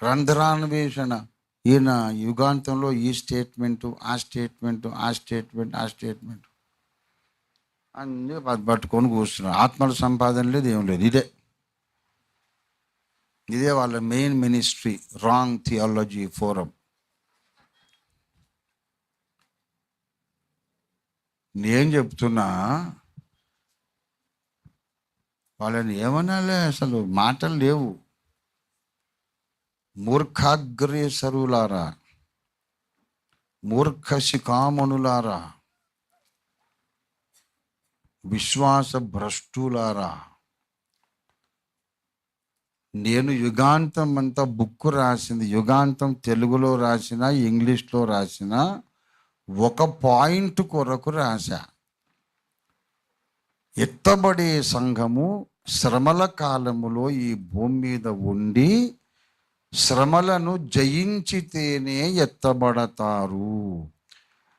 రంధ్రాన్వేషణ. ఈయన యుగాంతంలో ఈ స్టేట్మెంటు, ఆ స్టేట్మెంటు, ఆ స్టేట్మెంట్, ఆ స్టేట్మెంట్ అన్నీ పట్టుకొని కూర్చున్నారు. ఆత్మల సంపాదన లేదు, ఏం లేదు. ఇదే వాళ్ళ main ministry, wrong theology forum. నేను చెప్తున్నా, వాళ్ళని ఏమనాలే, అసలు మాటలు లేవు. మూర్ఖాగ్రేసరులారా, మూర్ఖ శిఖామణులారా, విశ్వాస భ్రష్టులారా. నేను యుగాంతం అంతా బుక్ రాసింది, యుగాంతం తెలుగులో రాసిన, ఇంగ్లీష్లో రాసిన, ఒక పాయింట్ కొరకు రాశా. ఎత్తబడే సంఘము శ్రమల కాలములో ఈ భూమి మీద ఉండి శ్రమలను జయించితేనే ఎత్తబడతారు.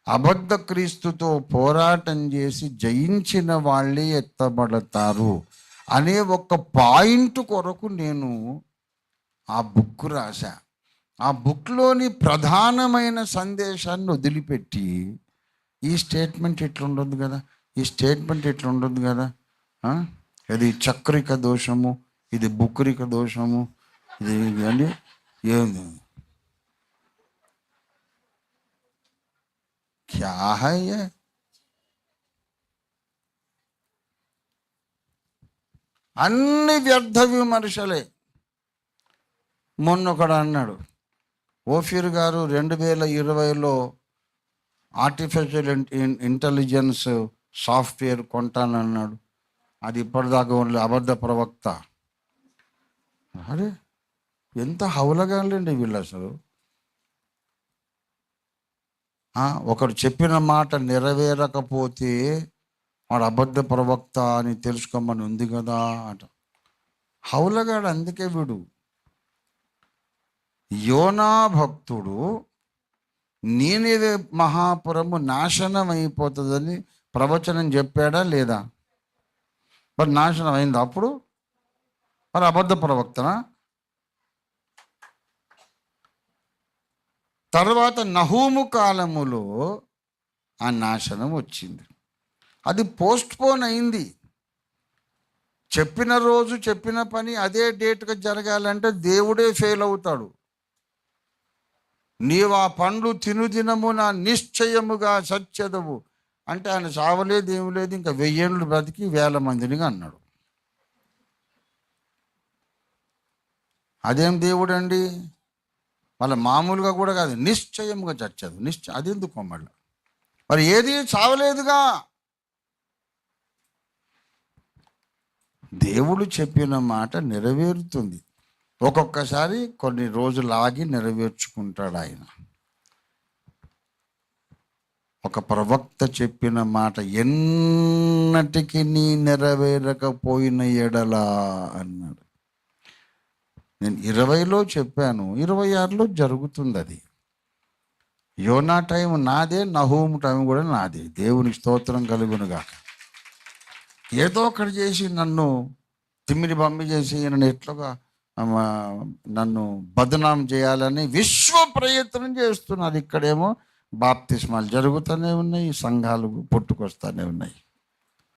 అబద్ధ క్రీస్తుతో పోరాటం చేసి జయించిన వాళ్ళే ఎత్తబడతారు అనే ఒక పాయింట్ కొరకు నేను ఆ బుక్ రాశా. ఆ బుక్లోని ప్రధానమైన సందేశాన్ని వదిలిపెట్టి ఈ స్టేట్మెంట్ ఇట్లుండదు కదా, ఈ స్టేట్మెంట్ ఇట్లుండదు కదా, ఇది చక్రిక దోషము, ఇది బుక్రిక దోషము, ఇది అని ఏంది, క్యా హై యే? అన్ని వ్యర్థ విమర్శలే. మొన్న ఒకడు అన్నాడు, ఓఫీర్ గారు 2020లో ఆర్టిఫిషియల్ ఇంటెలిజెన్స్ సాఫ్ట్వేర్ కొంటానన్నాడు, అది ఇప్పటిదాకా ఓన్లీ అబద్ధ ప్రవక్త. అరే ఎంత హౌలగాలండి వీళ్ళు అసలు. ఒకడు చెప్పిన మాట నెరవేరకపోతే వాడు అబద్ధ ప్రవక్త అని తెలుసుకోమని ఉంది కదా అంట. హౌలగాడు. అందుకే వీడు యోనా భక్తుడు నీనివే మహాపురము నాశనం అయిపోతుందని ప్రవచనం చెప్పాడా లేదా? మరి నాశనం అయింది అప్పుడు, మరి అబద్ధ ప్రవక్తనా? తర్వాత నహూము కాలములో ఆ నాశనం వచ్చింది. అది పోస్ట్ పోన్ అయింది. చెప్పిన రోజు చెప్పిన పని అదే డేట్గా జరగాలంటే దేవుడే ఫెయిల్ అవుతాడు. నీవు ఆ పండ్లు తినుదినమున నిశ్చయముగా సత్యదవు అంటే ఆయన చావలేదు, ఏమి లేదు, ఇంకా 1000 ఏళ్ళు బ్రతికి 1000 మందిని అన్నాడు. అదేం దేవుడు అండి? వాళ్ళ మామూలుగా కూడా కాదు, నిశ్చయముగా చచ్చదు. అది ఎందుకు మళ్ళీ? మరి ఏది చావలేదుగా. దేవుడు చెప్పిన మాట నెరవేరుతుంది. ఒక్కొక్కసారి కొన్ని రోజులు ఆగి నెరవేర్చుకుంటాడు ఆయన. ఒక ప్రవక్త చెప్పిన మాట ఎన్నటికి నీ నెరవేరకపోయిన ఎడలా అన్నాడు. నేను 20లో చెప్పాను, 26లో జరుగుతుంది అది. యోనా టైం నాదే, నహూము టైం కూడా నాదే. దేవునికి స్తోత్రం కలుగునుగా. ఏదో ఒకటి చేసి నన్ను తిమ్మిడి బమ్మి చేసి నన్ను ఎట్లుగా నన్ను బదనాం చేయాలని విశ్వ ప్రయత్నం చేస్తున్నారు. ఇక్కడేమో బాప్తిస్మాలు జరుగుతూనే ఉన్నాయి, సంఘాలు పుట్టుకొస్తూనే ఉన్నాయి.